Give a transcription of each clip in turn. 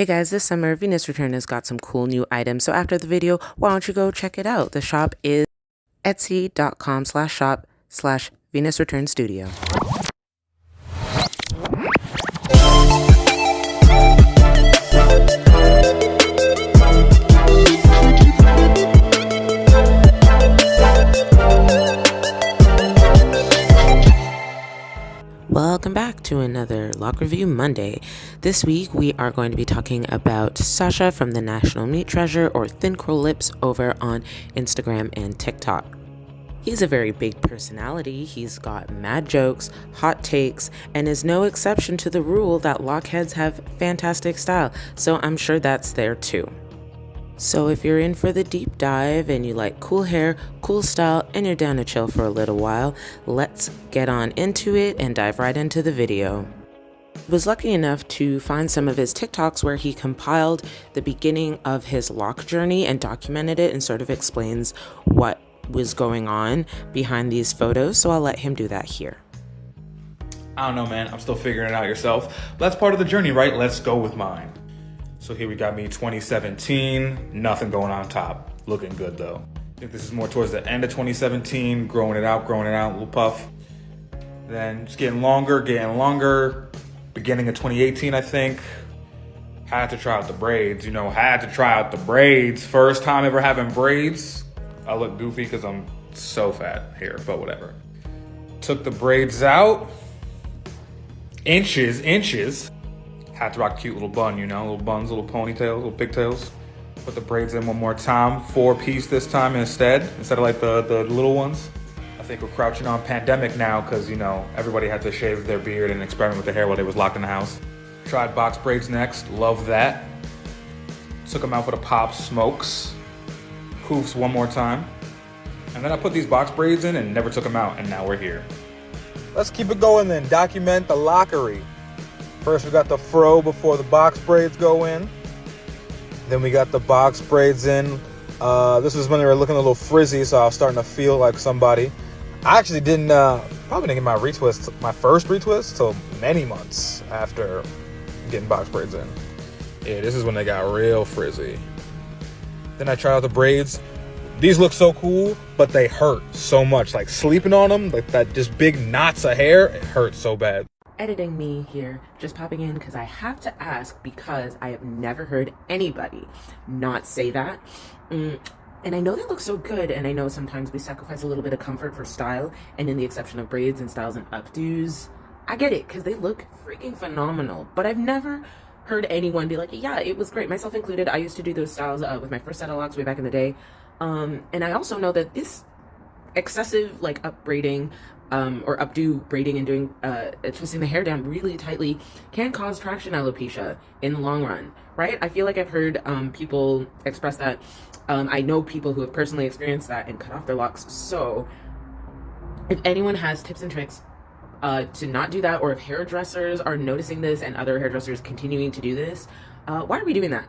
Hey guys, this summer Venus Return has got some cool new items, so after the video, why don't you go check it out? The shop is etsy.com/shop/Venus Return Studio. Welcome back to another Lock Review Monday. This week we are going to be talking about Sasha from the National Meat Treasure, or Thin.Cruel.lips, over on Instagram and TikTok. He's a very big personality. He's got mad jokes, hot takes, and is no exception to the rule that lockheads have fantastic style, so I'm sure that's there too. So if you're in for the deep dive and you like cool hair, cool style, and you're down to chill for a little while, let's get on into it and dive right into the video. I was lucky enough to find some of his TikToks where he compiled the beginning of his lock journey and documented it and sort of explains what was going on behind these photos, so I'll let him do that here. I don't know, man. I'm still figuring it out yourself. But that's part of the journey, right? Let's go with mine. So here we got me 2017, nothing going on top. Looking good though. I think this is more towards the end of 2017, growing it out, a little puff. Then just getting longer. Beginning of 2018, I think. Had to try out the braids, First time ever having braids. I look goofy because I'm so fat here, but whatever. Took the braids out. Inches. Had to rock a cute little bun, little buns, little ponytails, little pigtails. Put the braids in one more time, 4-piece this time instead of like the little ones. I think we're crouching on pandemic now because, everybody had to shave their beard and experiment with their hair while they was locked in the house. Tried box braids next, love that. Took them out for the pop smokes. Hoofs one more time. And then I put these box braids in and never took them out, and now we're here. Let's keep it going then, document the lockery. First, we got the fro before the box braids go in. Then we got the box braids in. This was when they were looking a little frizzy, so I was starting to feel like somebody. I actually probably didn't get my first retwist till many months after getting box braids in. Yeah, this is when they got real frizzy. Then I tried out the braids. These look so cool, but they hurt so much. Like sleeping on them, like that just big knots of hair, it hurts so bad. Editing me here, just popping in because I have to ask, because I have never heard anybody not say that. And I know they look so good, and I know sometimes we sacrifice a little bit of comfort for style, and in the exception of braids and styles and updos, I get it because they look freaking phenomenal, but I've never heard anyone be like, yeah, it was great, myself included. I used to do those styles with my first set of locks way back in the day, and I also know that this excessive like upbraiding or updo braiding and doing twisting the hair down really tightly can cause traction alopecia in the long run, right? I feel like I've heard people express that. I know people who have personally experienced that and cut off their locks. So if anyone has tips and tricks to not do that, or if hairdressers are noticing this and other hairdressers continuing to do this, why are we doing that?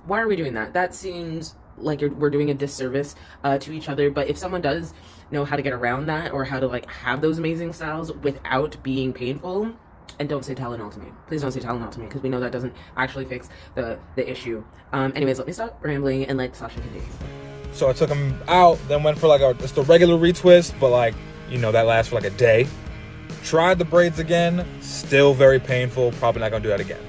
Why are we doing that? That seems like we're doing a disservice to each other. But if someone does know how to get around that, or how to like have those amazing styles without being painful, and don't say Tylenol to me. Please don't say Tylenol to me, because we know that doesn't actually fix the issue. Anyways, let me stop rambling and let Sasha continue. So I took them out, then went for just a regular retwist, but that lasts for like a day. Tried the braids again, still very painful, probably not gonna do that again.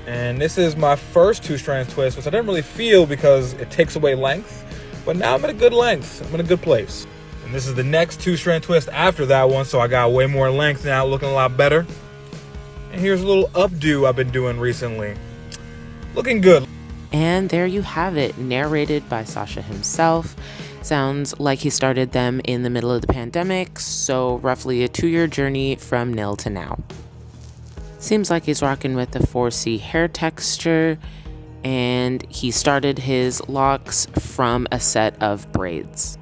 And this is my first 2-strand twist, which I didn't really feel because it takes away length, but now I'm at a good length, I'm in a good place. And this is the next 2-strand twist after that one, so I got way more length now, looking a lot better. And here's a little updo I've been doing recently. Looking good. And there you have it, narrated by Sasha himself. Sounds like he started them in the middle of the pandemic, so roughly a 2-year journey from nil to now. Seems like he's rocking with the 4C hair texture, and he started his locks from a set of braids.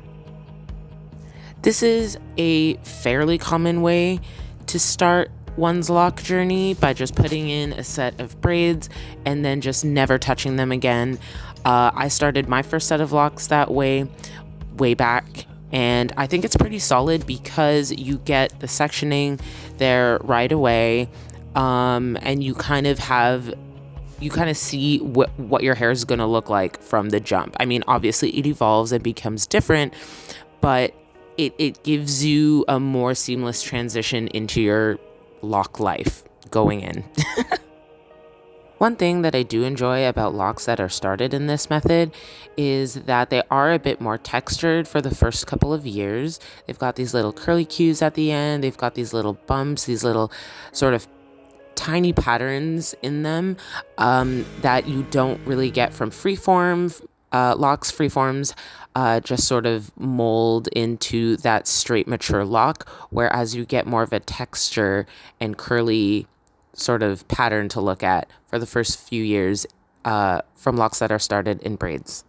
This is a fairly common way to start one's lock journey, by just putting in a set of braids and then just never touching them again. I started my first set of locks that way back, and I think it's pretty solid because you get the sectioning there right away, and you kind of have you kind of see what your hair is going to look like from the jump. I mean, obviously it evolves and becomes different, but it gives you a more seamless transition into your lock life going in. One thing that I do enjoy about locks that are started in this method is that they are a bit more textured for the first couple of years. They've got these little curly cues at the end. They've got these little bumps, these little sort of tiny patterns in them that you don't really get from freeform locks. Freeforms just sort of mold into that straight mature lock, whereas you get more of a texture and curly sort of pattern to look at for the first few years from locks that are started in braids.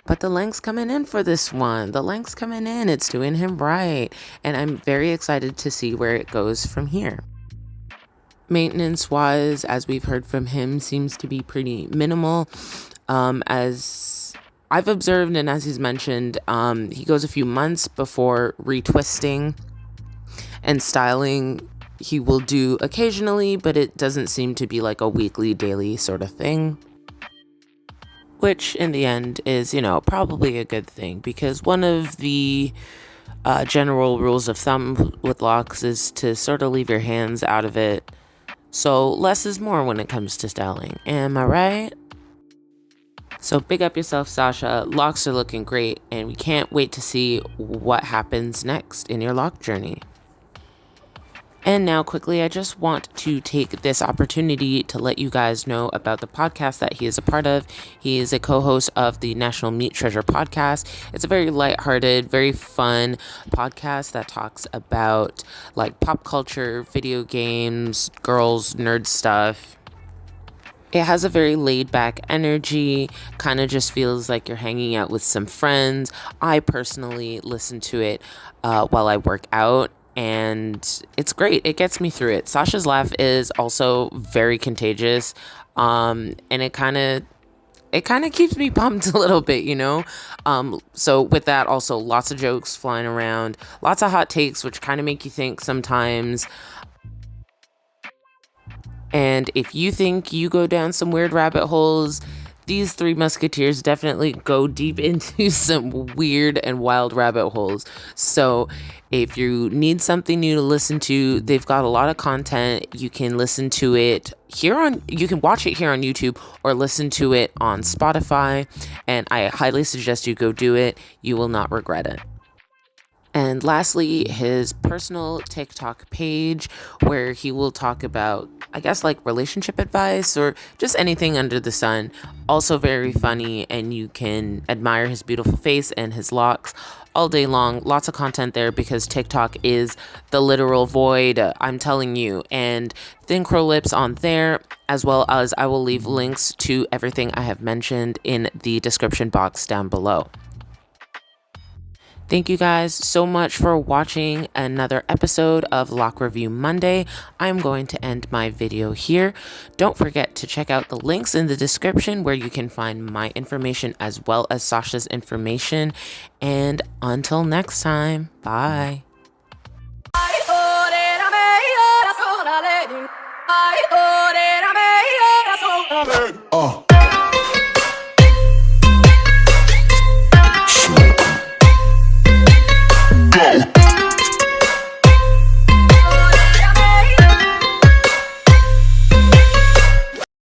But the length's coming in for this one. The length's coming in. It's doing him right. And I'm very excited to see where it goes from here. Maintenance-wise, as we've heard from him, seems to be pretty minimal. As I've observed and as he's mentioned, he goes a few months before retwisting, and styling he will do occasionally, but it doesn't seem to be like a weekly, daily sort of thing. Which in the end is, probably a good thing, because one of the general rules of thumb with locks is to sort of leave your hands out of it. So less is more when it comes to styling. Am I right? So big up yourself, Sasha. Locks are looking great, and we can't wait to see what happens next in your lock journey. And now quickly, I just want to take this opportunity to let you guys know about the podcast that he is a part of. He is a co-host of the National Meat Treasure podcast. It's a very lighthearted, very fun podcast that talks about like pop culture, video games, girls, nerd stuff. It has a very laid back energy, kind of just feels like you're hanging out with some friends. I personally listen to it while I work out, and it's great. It gets me through it. Sasha's laugh is also very contagious, and it kind of keeps me pumped a little bit, so with that, also lots of jokes flying around, lots of hot takes, which kind of make you think sometimes. And if you think you go down some weird rabbit holes, these three musketeers definitely go deep into some weird and wild rabbit holes. So if you need something new to listen to, they've got a lot of content. You can listen to it you can watch it here on YouTube or listen to it on Spotify. And I highly suggest you go do it. You will not regret it. And lastly, his personal TikTok page, where he will talk about, I guess, like relationship advice or just anything under the sun. Also very funny, and you can admire his beautiful face and his locks all day long. Lots of content there, because TikTok is the literal void, I'm telling you. And Thin.Cruel.lips on there, as well as I will leave links to everything I have mentioned in the description box down below. Thank you guys so much for watching another episode of Lock Review Monday. I'm going to end my video here. Don't forget to check out the links in the description where you can find my information as well as Sasha's information. And until next time, bye.